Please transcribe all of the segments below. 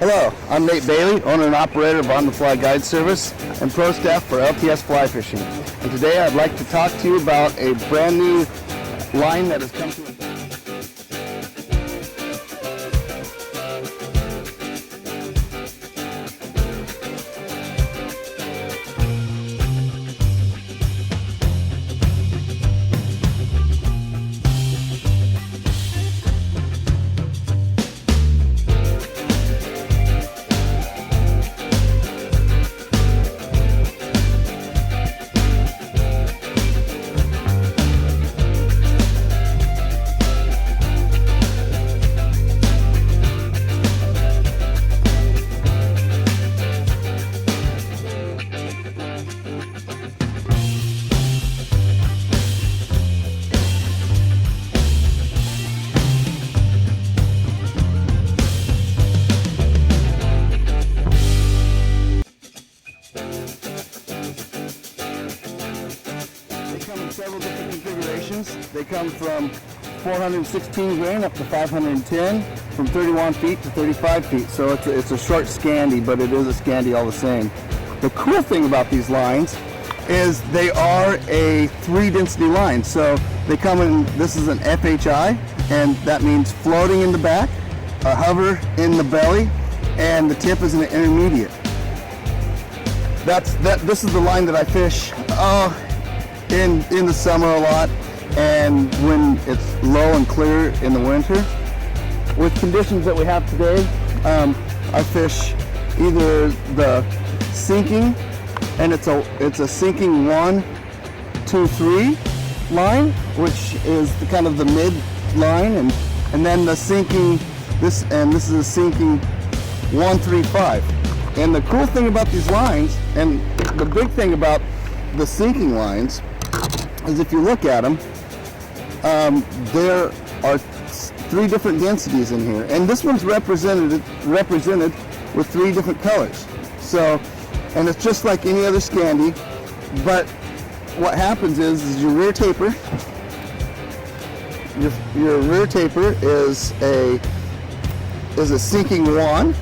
Hello, I'm Nate Bailey, owner and operator of On the Fly Guide Service and pro staff for LTS Fly Fishing. And today I'd like to talk to you about a brand new line that has come to us. Several different configurations. They come from 416 grain up to 510, from 31 feet to 35 feet. So it's a short Scandi, but it is a Scandi all the same. The cool thing about these lines is they are a 3-density line. So they come in, this is an FHI, and that means floating in the back, a hover in the belly, and the tip is an intermediate. This is the line that I fish in the summer a lot, and when it's low and clear in the winter. With conditions that we have today, I fish either the sinking, and it's a sinking 1, 2, 3 line, which is kind of the mid line, and then the sinking this is a sinking 1, 3, 5. And the cool thing about these lines, and the big thing about the sinking lines, is if you look at them, there are 3 different densities in here, and this one's represented with 3 different colors. So, and it's just like any other Scandi, but what happens is your rear taper. Your rear taper is a sinking 1.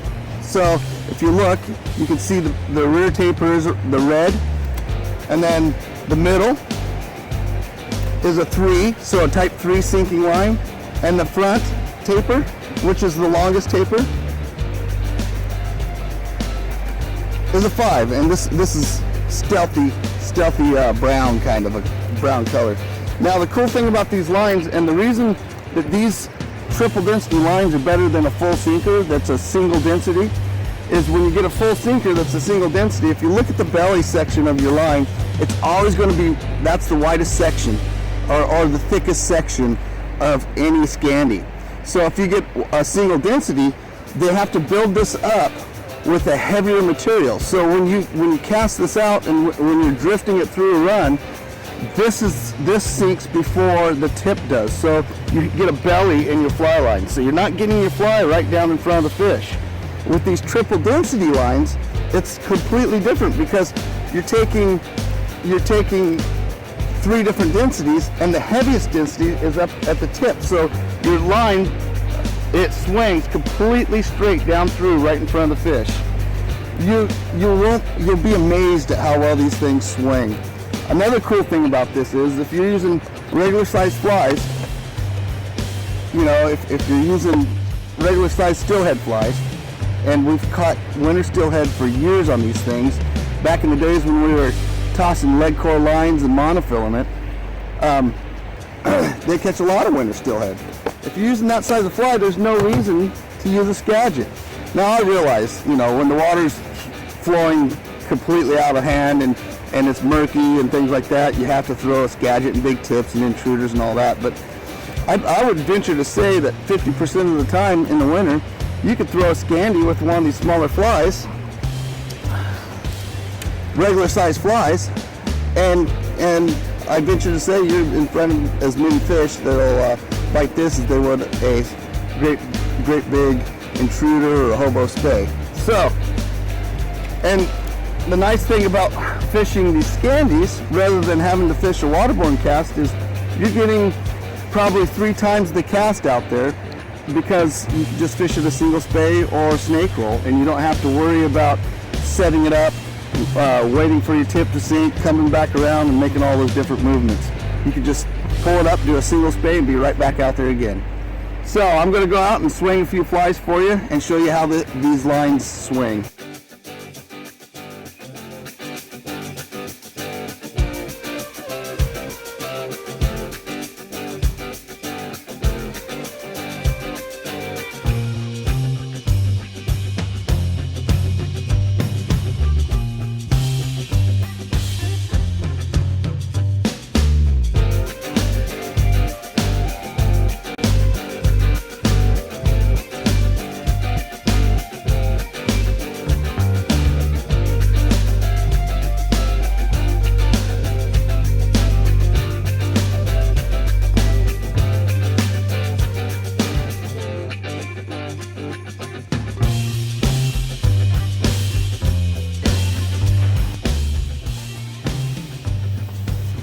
So if you look, you can see the rear taper is the red, and then the middle is a 3, so a type 3 sinking line, and the front taper, which is the longest taper, is a 5, and this is stealthy brown, kind of a brown color. Now the cool thing about these lines, and the reason that these triple density lines are better than a full sinker that's a single density, is when you get a full sinker that's a single density, if you look at the belly section of your line, it's always going to be, that's the widest section, or the thickest section of any Scandi. So if you get a single density, they have to build this up with a heavier material. So when you cast this out and when you're drifting it through a run, this sinks before the tip does. So you get a belly in your fly line. So you're not getting your fly right down in front of the fish. With these triple density lines, it's completely different, because you're taking 3 different densities, and the heaviest density is up at the tip. So your line, it swings completely straight down through right in front of the fish. You'll be amazed at how well these things swing. Another cool thing about this is if you're using regular size flies, you know, if you're using regular size steelhead flies, and we've caught winter steelhead for years on these things, back in the days when we were tossing lead core lines and monofilament, they catch a lot of winter steelhead. If you're using that size of fly, there's no reason to use a Skagit. Now I realize, you know, when the water's flowing completely out of hand and it's murky and things like that, you have to throw a Skagit and big tips and intruders and all that, but I would venture to say that 50% of the time in the winter, you could throw a Scandi with one of these smaller flies, regular size flies, and I venture to say you're in front of as many fish that'll bite this as they would a great big intruder or a hobo spey. So, and the nice thing about fishing these Scandis, rather than having to fish a waterborne cast, is you're getting probably 3 times the cast out there because you can just fish at a single spey or snake roll, and you don't have to worry about setting it up, waiting for your tip to sink, coming back around and making all those different movements. You can just pull it up, do a single spey, and be right back out there again. So I'm going to go out and swing a few flies for you and show you how these lines swing.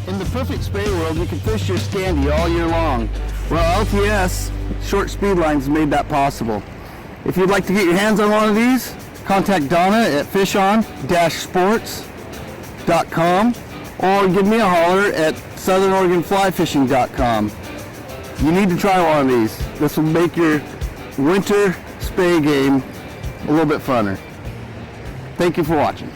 In the perfect spey world, you can fish your Scandi all year long. Well, LTS short speed lines made that possible. If you'd like to get your hands on one of these, contact Donna at fishon-sports.com or give me a holler at southernoregonflyfishing.com. You need to try one of these. This will make your winter spey game a little bit funner. Thank you for watching.